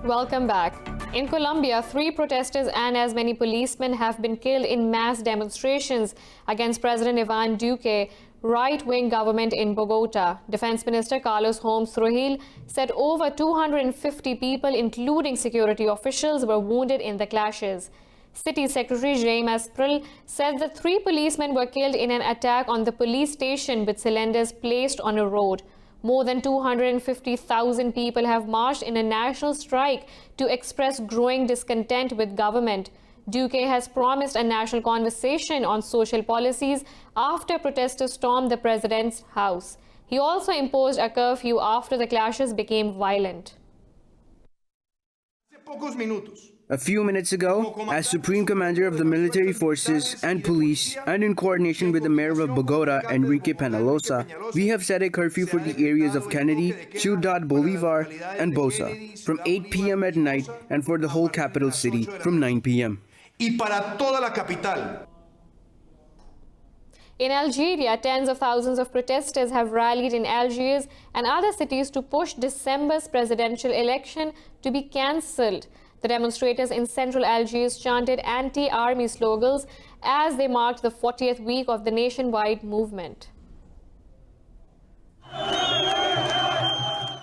Welcome back. In Colombia, 3 protesters and as many policemen have been killed in mass demonstrations against President Iván Duque right-wing government in Bogota. Defense Minister Carlos Holmes Trujillo said over 250 people, including security officials, were wounded in the clashes. City Secretary Jaime Esprill said that 3 policemen were killed in an attack on the police station with cylinders placed on a road. More than 250,000 people have marched in a national strike to express growing discontent with government. Duque has promised a national conversation on social policies after protesters stormed the president's house. He also imposed a curfew after the clashes became violent. A few minutes ago, as Supreme Commander of the military forces and police, and in coordination with the Mayor of Bogota, Enrique Peñalosa, we have set a curfew for the areas of Kennedy, Ciudad Bolivar, and Bosa from 8 p.m. at night, and for the whole capital city from 9 p.m. In Algeria, tens of thousands of protesters have rallied in Algiers and other cities to push December's presidential election to be cancelled. The demonstrators in central Algiers chanted anti-army slogans as they marked the 40th week of the nationwide movement.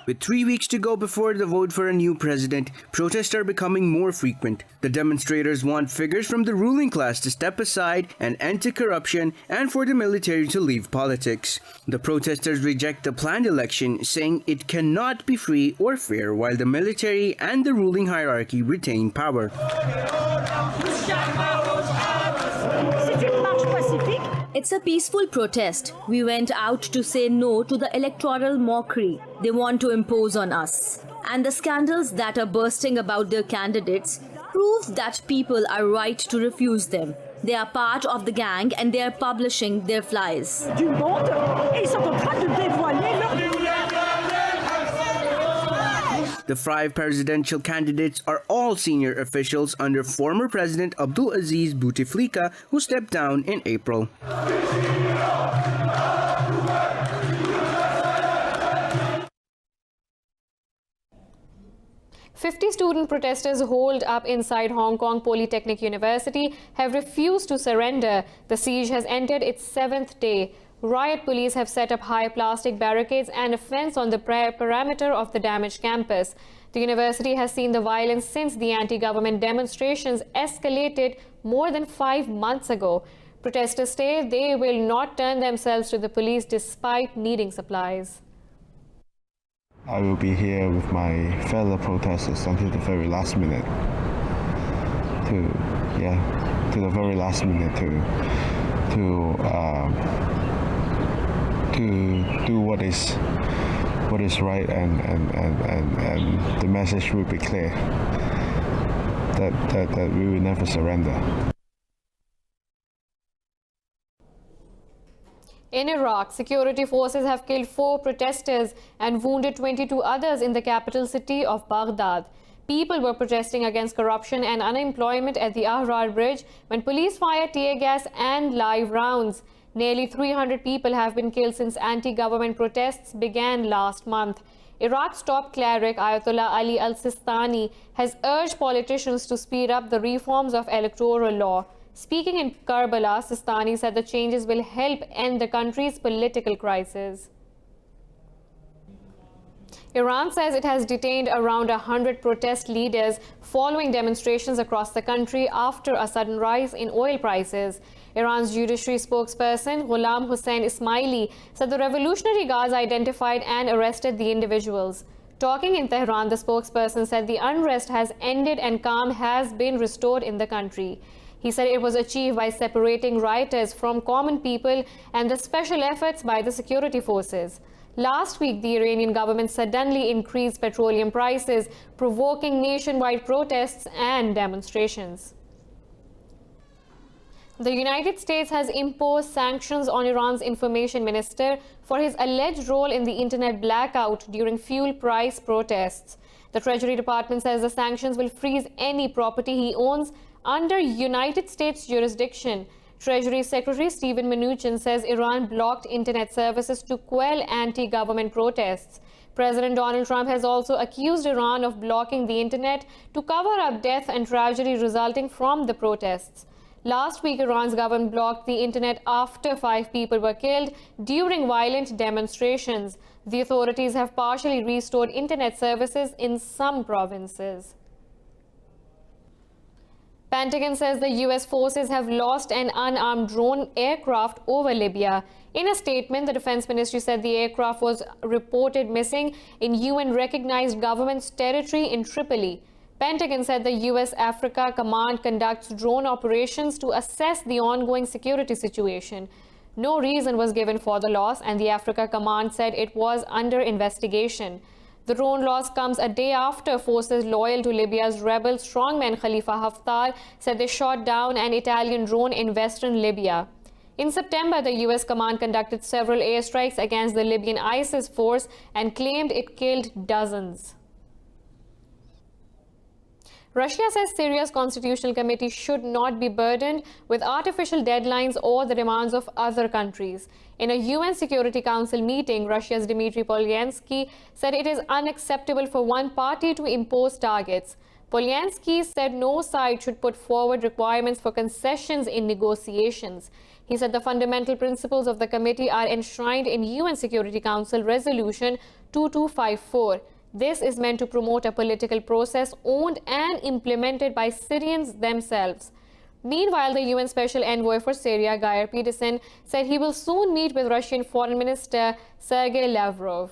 With 3 weeks to go before the vote for a new president, protests are becoming more frequent. The demonstrators want figures from the ruling class to step aside and end to corruption, and for the military to leave politics. The protesters reject the planned election, saying it cannot be free or fair while the military and the ruling hierarchy retain power. It's a peaceful protest. We went out to say no to the electoral mockery they want to impose on us. And the scandals that are bursting about their candidates prove that people are right to refuse them. They are part of the gang and they are publishing their flyers. The 5 presidential candidates are all senior officials under former President Abdulaziz Bouteflika, who stepped down in April. 50 student protesters holed up inside Hong Kong Polytechnic University have refused to surrender. The siege has entered its 7th day. Riot police have set up high plastic barricades and a fence on the perimeter of the damaged campus. The university has seen the violence since the anti-government demonstrations escalated more than 5 months ago. Protesters say they will not turn themselves to the police despite needing supplies. I will be here with my fellow protesters until the very last minute to do what is right, and the message will be clear that we will never surrender. In Iraq, security forces have killed 4 protesters and wounded 22 others in the capital city of Baghdad. People were protesting against corruption and unemployment at the Ahrar Bridge when police fired tear gas and live rounds. Nearly 300 people have been killed since anti-government protests began last month. Iraq's top cleric Ayatollah Ali al-Sistani has urged politicians to speed up the reforms of electoral law. Speaking in Karbala, Sistani said the changes will help end the country's political crisis. Iran says it has detained around 100 protest leaders following demonstrations across the country after a sudden rise in oil prices. Iran's judiciary spokesperson Ghulam Hussein Ismaili said the Revolutionary Guards identified and arrested the individuals. Talking in Tehran, the spokesperson said the unrest has ended and calm has been restored in the country. He said it was achieved by separating rioters from common people and the special efforts by the security forces. Last week, the Iranian government suddenly increased petroleum prices, provoking nationwide protests and demonstrations. The United States has imposed sanctions on Iran's information minister for his alleged role in the internet blackout during fuel price protests. The Treasury Department says the sanctions will freeze any property he owns under United States jurisdiction. Treasury Secretary Steven Mnuchin says Iran blocked internet services to quell anti-government protests. President Donald Trump has also accused Iran of blocking the internet to cover up death and tragedy resulting from the protests. Last week, Iran's government blocked the internet after 5 people were killed during violent demonstrations. The authorities have partially restored internet services in some provinces. Pentagon says the U.S. forces have lost an unarmed drone aircraft over Libya. In a statement, the Defense Ministry said the aircraft was reported missing in UN-recognized government's territory in Tripoli. Pentagon said the U.S. Africa Command conducts drone operations to assess the ongoing security situation. No reason was given for the loss, and the Africa Command said it was under investigation. The drone loss comes a day after forces loyal to Libya's rebel strongman Khalifa Haftar said they shot down an Italian drone in western Libya. In September, the U.S. command conducted several airstrikes against the Libyan ISIS force and claimed it killed dozens. Russia says Syria's constitutional committee should not be burdened with artificial deadlines or the demands of other countries. In a UN Security Council meeting, Russia's Dmitry Polyansky said it is unacceptable for one party to impose targets. Polyansky said no side should put forward requirements for concessions in negotiations. He said the fundamental principles of the committee are enshrined in UN Security Council Resolution 2254. This is meant to promote a political process owned and implemented by Syrians themselves. Meanwhile, the UN Special Envoy for Syria, Geir Pedersen, said he will soon meet with Russian Foreign Minister Sergei Lavrov.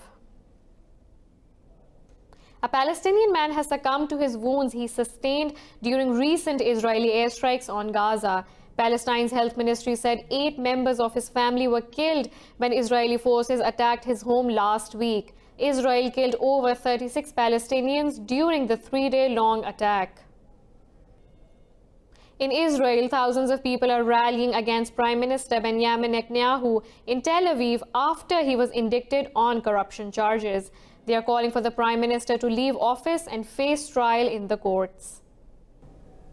A Palestinian man has succumbed to his wounds he sustained during recent Israeli airstrikes on Gaza. Palestine's health ministry said 8 members of his family were killed when Israeli forces attacked his home last week. Israel killed over 36 Palestinians during the 3-day-long attack. In Israel, thousands of people are rallying against Prime Minister Benjamin Netanyahu in Tel Aviv after he was indicted on corruption charges. They are calling for the Prime Minister to leave office and face trial in the courts.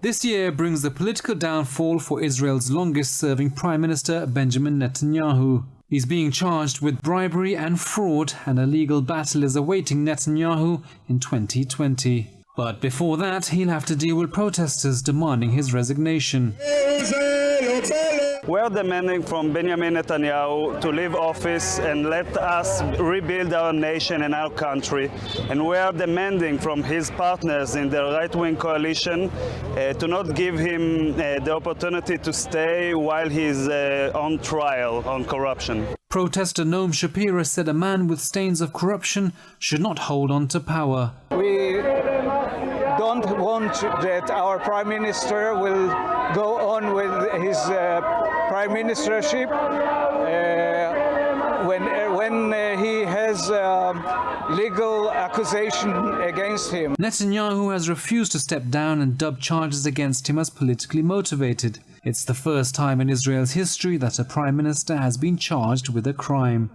This year brings the political downfall for Israel's longest-serving Prime Minister, Benjamin Netanyahu. He's being charged with bribery and fraud, and a legal battle is awaiting Netanyahu in 2020. But before that, he'll have to deal with protesters demanding his resignation. We're demanding from Benjamin Netanyahu to leave office and let us rebuild our nation and our country. And we are demanding from his partners in the right-wing coalition to not give him the opportunity to stay while he's on trial on corruption. Protester Noam Shapira said a man with stains of corruption should not hold on to power. We don't want that our Prime Minister will go on with his Prime Ministership when he has legal accusation against him. Netanyahu has refused to step down and dubbed charges against him as politically motivated. It's the first time in Israel's history that a Prime Minister has been charged with a crime.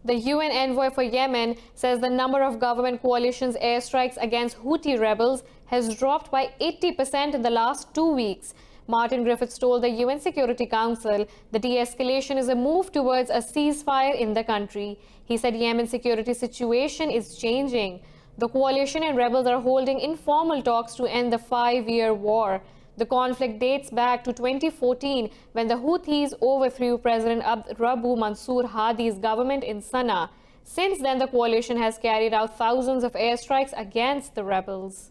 The UN envoy for Yemen says the number of government coalition's airstrikes against Houthi rebels has dropped by 80% in the last 2 weeks. Martin Griffiths told the UN Security Council the de-escalation is a move towards a ceasefire in the country. He said Yemen's security situation is changing. The coalition and rebels are holding informal talks to end the 5-year war. The conflict dates back to 2014 when the Houthis overthrew President Rabu Mansour Hadi's government in Sana'a. Since then, the coalition has carried out thousands of airstrikes against the rebels.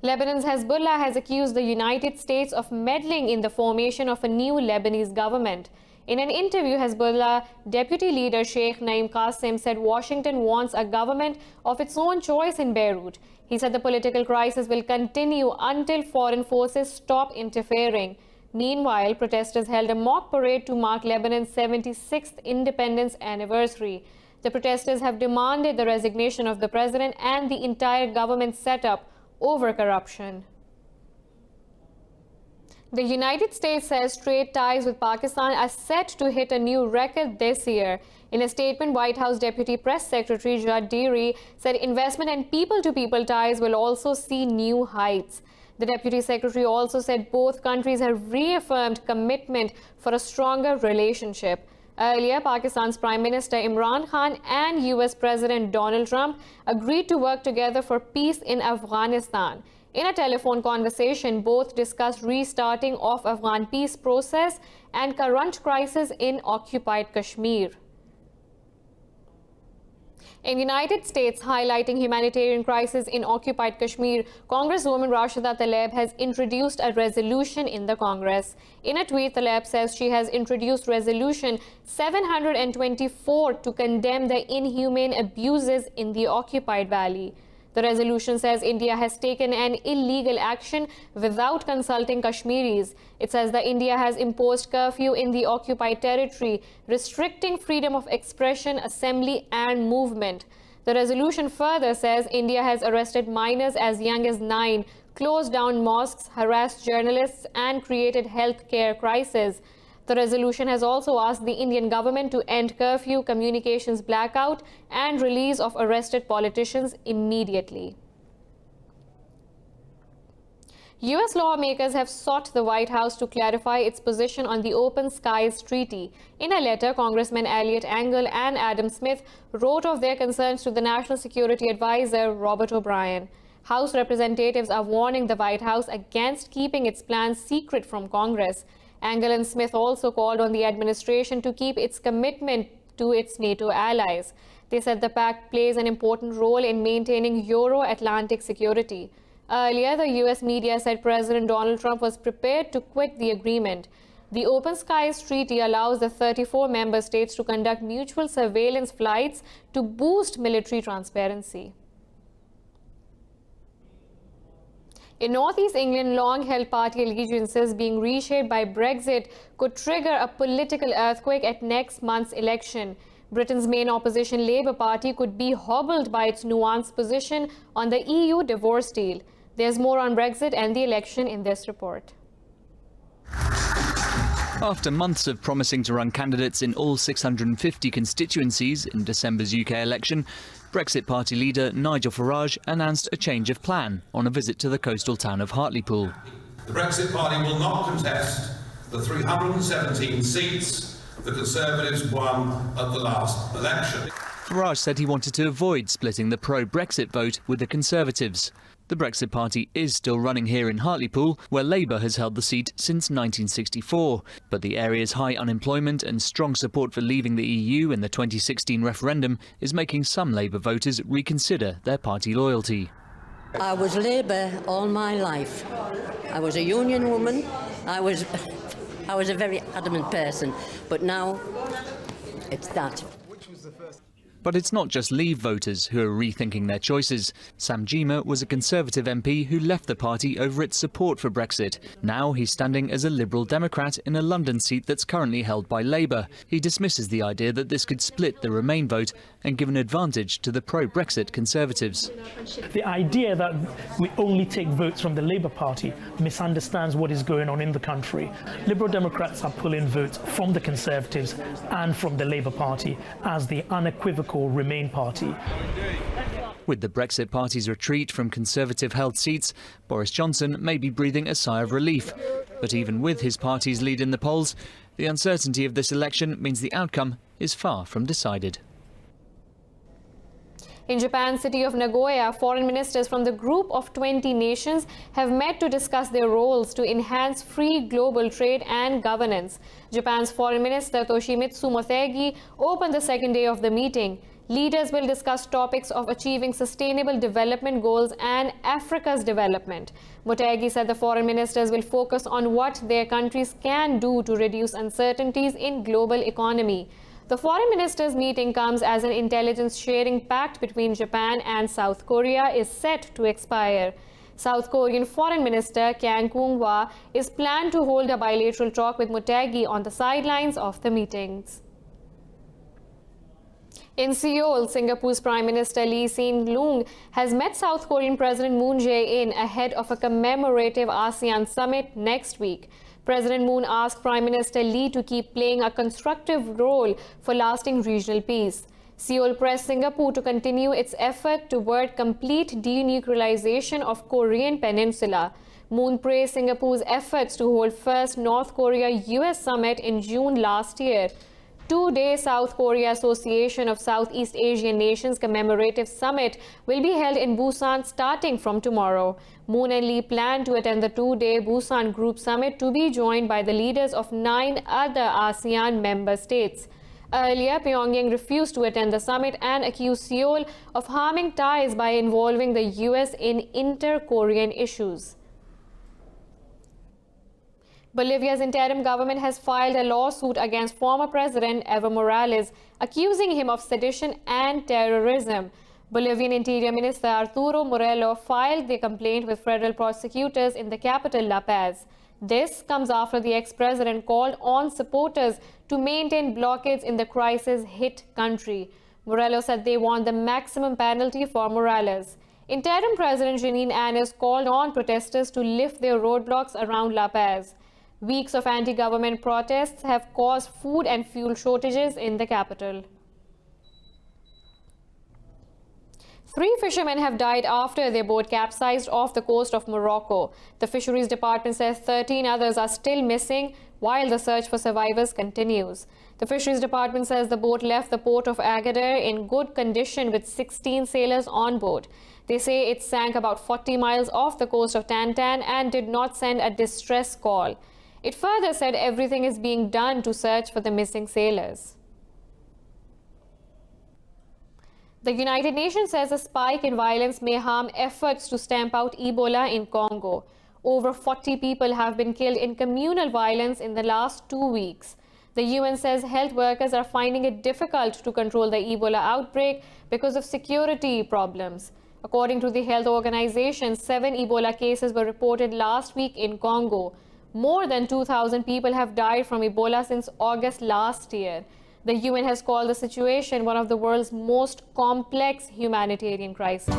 Lebanon's Hezbollah has accused the United States of meddling in the formation of a new Lebanese government. In an interview, Hezbollah deputy leader Sheikh Naim Qassem said Washington wants a government of its own choice in Beirut. He said the political crisis will continue until foreign forces stop interfering. Meanwhile, protesters held a mock parade to mark Lebanon's 76th independence anniversary. The protesters have demanded the resignation of the president and the entire government setup over corruption. The United States says trade ties with Pakistan are set to hit a new record this year. In a statement, White House Deputy Press Secretary Judd Deary said investment and people-to-people ties will also see new heights. The Deputy Secretary also said both countries have reaffirmed commitment for a stronger relationship. Earlier, Pakistan's Prime Minister Imran Khan and US President Donald Trump agreed to work together for peace in Afghanistan. In a telephone conversation, both discussed restarting of Afghan peace process and current crisis in occupied Kashmir. In the United States, highlighting humanitarian crisis in occupied Kashmir, Congresswoman Rashida Tlaib has introduced a resolution in the Congress. In a tweet, Tlaib says she has introduced Resolution 724 to condemn the inhumane abuses in the occupied valley. The resolution says India has taken an illegal action without consulting Kashmiris. It says that India has imposed curfew in the occupied territory, restricting freedom of expression, assembly and movement. The resolution further says India has arrested minors as young as 9, closed down mosques, harassed journalists and created healthcare crisis. The resolution has also asked the Indian government to end curfew, communications blackout and release of arrested politicians immediately. U.S. lawmakers have sought the White House to clarify its position on the Open Skies Treaty. In a letter, Congressmen Eliot Engel and Adam Smith wrote of their concerns to the National Security Advisor, Robert O'Brien. House representatives are warning the White House against keeping its plans secret from Congress. Engel and Smith also called on the administration to keep its commitment to its NATO allies. They said the pact plays an important role in maintaining Euro-Atlantic security. Earlier, the U.S. media said President Donald Trump was prepared to quit the agreement. The Open Skies Treaty allows the 34 member states to conduct mutual surveillance flights to boost military transparency. In northeast England, long-held party allegiances being reshaped by Brexit could trigger a political earthquake at next month's election. Britain's main opposition Labour Party could be hobbled by its nuanced position on the EU divorce deal. There's more on Brexit and the election in this report. After months of promising to run candidates in all 650 constituencies in December's UK election, Brexit Party leader Nigel Farage announced a change of plan on a visit to the coastal town of Hartlepool. The Brexit Party will not contest the 317 seats the Conservatives won at the last election. Farage said he wanted to avoid splitting the pro-Brexit vote with the Conservatives. The Brexit Party is still running here in Hartlepool, where Labour has held the seat since 1964. But the area's high unemployment and strong support for leaving the EU in the 2016 referendum is making some Labour voters reconsider their party loyalty. I was Labour all my life. I was a union woman. I was a very adamant person. But now it's that. But it's not just Leave voters who are rethinking their choices. Sam Gyimah was a Conservative MP who left the party over its support for Brexit. Now he's standing as a Liberal Democrat in a London seat that's currently held by Labour. He dismisses the idea that this could split the Remain vote and give an advantage to the pro-Brexit Conservatives. The idea that we only take votes from the Labour Party misunderstands what is going on in the country. Liberal Democrats are pulling votes from the Conservatives and from the Labour Party as the unequivocal Remain party. With the Brexit Party's retreat from Conservative-held seats, Boris Johnson may be breathing a sigh of relief. But even with his party's lead in the polls, the uncertainty of this election means the outcome is far from decided. In Japan's city of Nagoya, foreign ministers from the group of 20 nations have met to discuss their roles to enhance free global trade and governance. Japan's Foreign Minister Toshimitsu Motegi opened the second day of the meeting. Leaders will discuss topics of achieving sustainable development goals and Africa's development. Motegi said the foreign ministers will focus on what their countries can do to reduce uncertainties in global economy. The foreign ministers' meeting comes as an intelligence sharing pact between Japan and South Korea is set to expire. South Korean Foreign Minister Kang Kyung-hwa is planned to hold a bilateral talk with Motegi on the sidelines of the meetings. In Seoul, Singapore's Prime Minister Lee Hsien Loong has met South Korean President Moon Jae-in ahead of a commemorative ASEAN summit next week. President Moon asked Prime Minister Lee to keep playing a constructive role for lasting regional peace. Seoul pressed Singapore to continue its effort toward complete denuclearization of Korean Peninsula. Moon praised Singapore's efforts to hold first North Korea-US summit in June last year. two-day South Korea Association of Southeast Asian Nations commemorative summit will be held in Busan starting from tomorrow. Moon and Lee plan to attend the two-day Busan Group Summit to be joined by the leaders of 9 other ASEAN member states. Earlier, Pyongyang refused to attend the summit and accused Seoul of harming ties by involving the U.S. in inter-Korean issues. Bolivia's interim government has filed a lawsuit against former President Evo Morales, accusing him of sedition and terrorism. Bolivian Interior Minister Arturo Morello filed the complaint with federal prosecutors in the capital, La Paz. This comes after the ex-president called on supporters to maintain blockades in the crisis-hit country. Morello said they want the maximum penalty for Morales. Interim President Jeanine Áñez called on protesters to lift their roadblocks around La Paz. Weeks of anti-government protests have caused food and fuel shortages in the capital. 3 fishermen have died after their boat capsized off the coast of Morocco. The Fisheries Department says 13 others are still missing while the search for survivors continues. The Fisheries Department says the boat left the port of Agadir in good condition with 16 sailors on board. They say it sank about 40 miles off the coast of Tantan and did not send a distress call. It further said everything is being done to search for the missing sailors. The United Nations says a spike in violence may harm efforts to stamp out Ebola in Congo. Over 40 people have been killed in communal violence in the last 2 weeks. The UN says health workers are finding it difficult to control the Ebola outbreak because of security problems. According to the health organization, 7 Ebola cases were reported last week in Congo. More than 2,000 people have died from Ebola since August last year. The UN has called the situation one of the world's most complex humanitarian crises.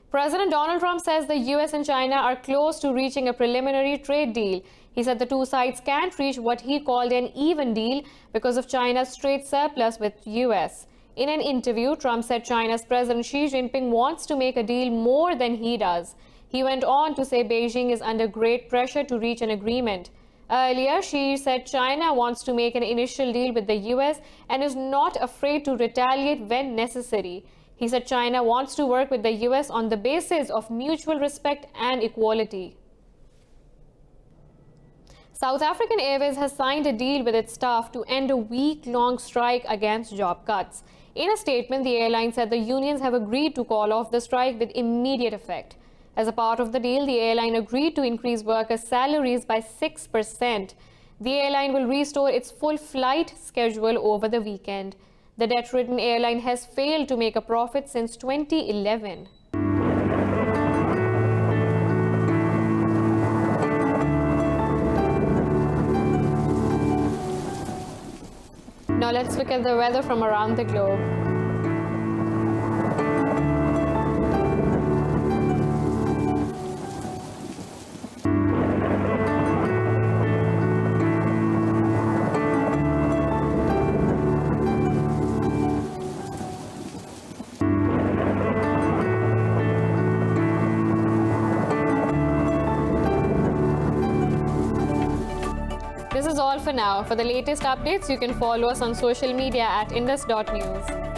President Donald Trump says the US and China are close to reaching a preliminary trade deal. He said the two sides can't reach what he called an even deal because of China's trade surplus with US. In an interview, Trump said China's President Xi Jinping wants to make a deal more than he does. He went on to say Beijing is under great pressure to reach an agreement. Earlier, Xi said China wants to make an initial deal with the US and is not afraid to retaliate when necessary. He said China wants to work with the US on the basis of mutual respect and equality. South African Airways has signed a deal with its staff to end a week-long strike against job cuts. In a statement, the airline said the unions have agreed to call off the strike with immediate effect. As a part of the deal, the airline agreed to increase workers' salaries by 6%. The airline will restore its full flight schedule over the weekend. The debt-ridden airline has failed to make a profit since 2011. Now let's look at the weather from around the globe. This is all for now. For the latest updates, you can follow us on social media at indus.news.